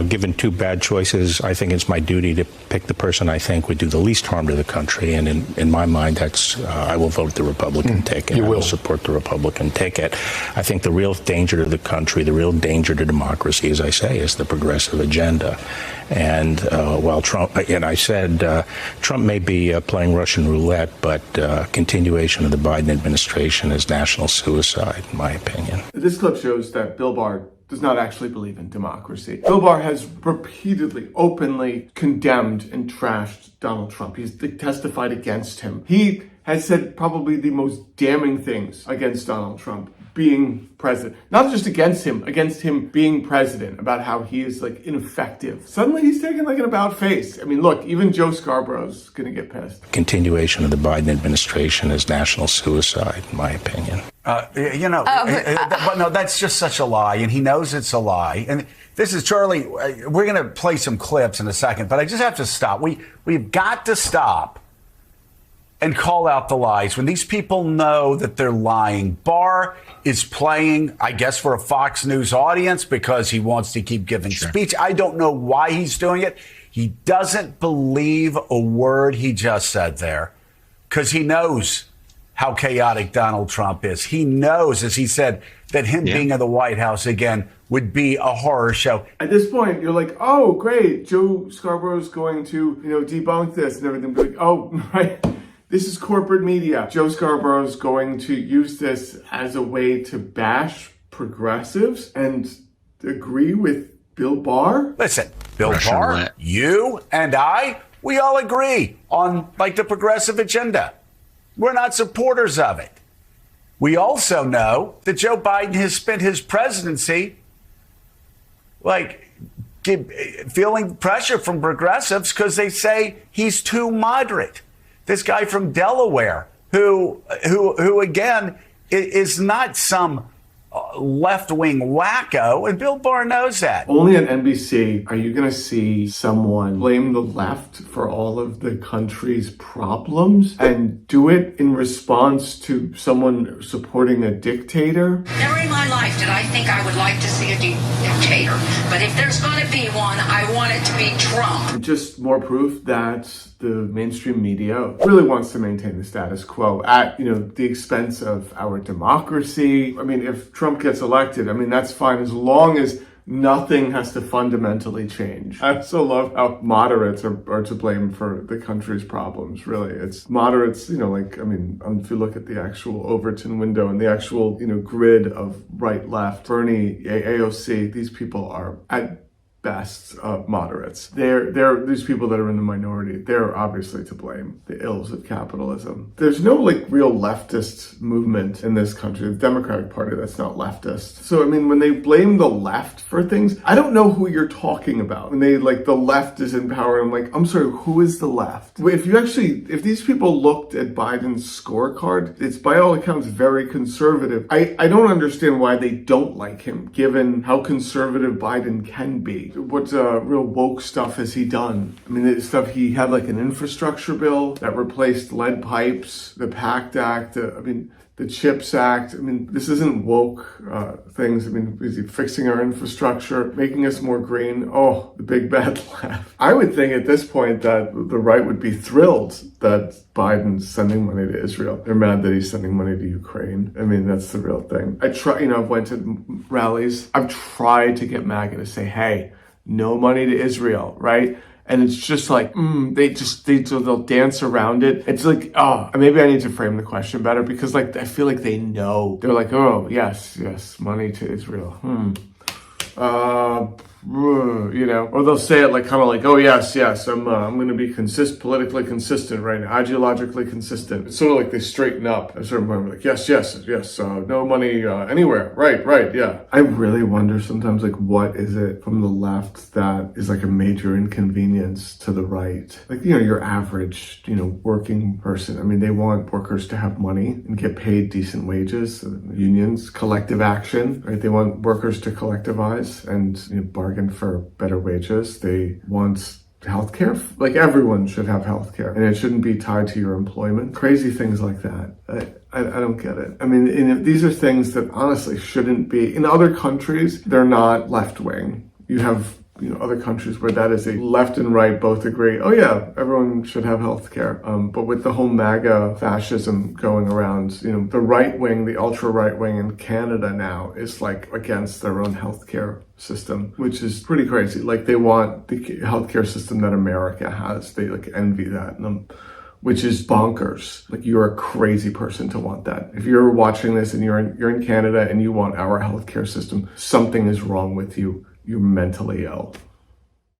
Given two bad choices, I think it's my duty to pick the person I think would do the least harm to the country. And in my mind, that's I will vote the Republican ticket. I will support the Republican ticket. I think the real danger to the country, the real danger to democracy, as I say, is the progressive agenda. And while Trump, and I said, Trump may be playing Russian roulette, but continuation of the Biden administration is national suicide, in my opinion. This clip shows that Bill Barr does not actually believe in democracy. Bill Barr has repeatedly, openly condemned and trashed Donald Trump. He's testified against him. He has said probably the most damning things against Donald Trump being president. Not just against him being president, about how he is like ineffective. Suddenly he's taking like an about face. I mean, look, even Joe Scarborough's gonna get pissed. Continuation of the Biden administration is national suicide, in my opinion. But no, that's just such a lie, and he knows it's a lie. And this is Charlie. We're going to play some clips in a second, but I just have to stop. We've got to stop and call out the lies when these people know that they're lying. Barr is playing, I guess, for a Fox News audience because he wants to keep giving speech. I don't know why he's doing it. He doesn't believe a word he just said there because he knows how chaotic Donald Trump is. He knows, as he said, that him being in the White House again would be a horror show. At this point, you're like, oh, great, Joe Scarborough's going to, debunk this and everything. Like, oh, right, this is corporate media. Joe Scarborough's going to use this as a way to bash progressives and agree with Bill Barr. Listen, Bill Barr, you and I, we all agree on like the progressive agenda. We're not supporters of it. We also know that Joe Biden has spent his presidency feeling pressure from progressives because they say he's too moderate. This guy from Delaware, who again is not some left-wing wacko, and Bill Barr knows that. Only on NBC are you going to see someone blame the left for all of the country's problems and do it in response to someone supporting a dictator. Never in my life did I think I would like to see a dictator, but if there's going to be one, I want it to be Trump. Just more proof that the mainstream media really wants to maintain the status quo at, the expense of our democracy. I mean, if Trump gets elected, that's fine as long as nothing has to fundamentally change. I also love how moderates are to blame for the country's problems, really. It's moderates, if you look at the actual Overton window and the actual, grid of right-left, Bernie, AOC, these people are at best moderates. They're these people that are in the minority. They're obviously to blame. The ills of capitalism. There's no real leftist movement in this country. The Democratic Party, that's not leftist. So when they blame the left for things, I don't know who you're talking about. When they the left is in power, I'm like, I'm sorry, who is the left? If these people looked at Biden's scorecard, it's by all accounts very conservative. I don't understand why they don't like him, given how conservative Biden can be. What real woke stuff has he done? The stuff he had, like an infrastructure bill that replaced lead pipes, the PACT Act, the CHIPS Act. This isn't woke things. Is he fixing our infrastructure, making us more green? Oh, the big bad left. I would think at this point that the right would be thrilled that Biden's sending money to Israel. They're mad that he's sending money to Ukraine. That's the real thing. I've went to rallies. I've tried to get MAGA to say, hey, no money to Israel, right? And it's just like, they'll dance around it. It's like, oh, maybe I need to frame the question better because I feel like they know. They're like, oh, yes, money to Israel. Or they'll say it oh, yes, I'm going to be politically consistent right now, ideologically consistent. It's sort of like they straighten up at a certain point. Yes, no money anywhere. Right, yeah. I really wonder sometimes, what is it from the left that is a major inconvenience to the right? Your average, working person. They want workers to have money and get paid decent wages. Unions, collective action, right? They want workers to collectivize and bargain for better wages. They want healthcare. Everyone should have healthcare, and it shouldn't be tied to your employment. Crazy things like that. I don't get it. These are things that honestly shouldn't be. In other countries, they're not left-wing. You have other countries where that is a left and right both agree, oh yeah, everyone should have health care. But with the whole MAGA fascism going around, the right wing, the ultra right wing in Canada now is like against their own healthcare system, which is pretty crazy. Like they want the healthcare system that America has. They like envy that. Which is bonkers. Like you're a crazy person to want that. If you're watching this and you're in Canada and you want our healthcare system, something is wrong with you. You're mentally ill.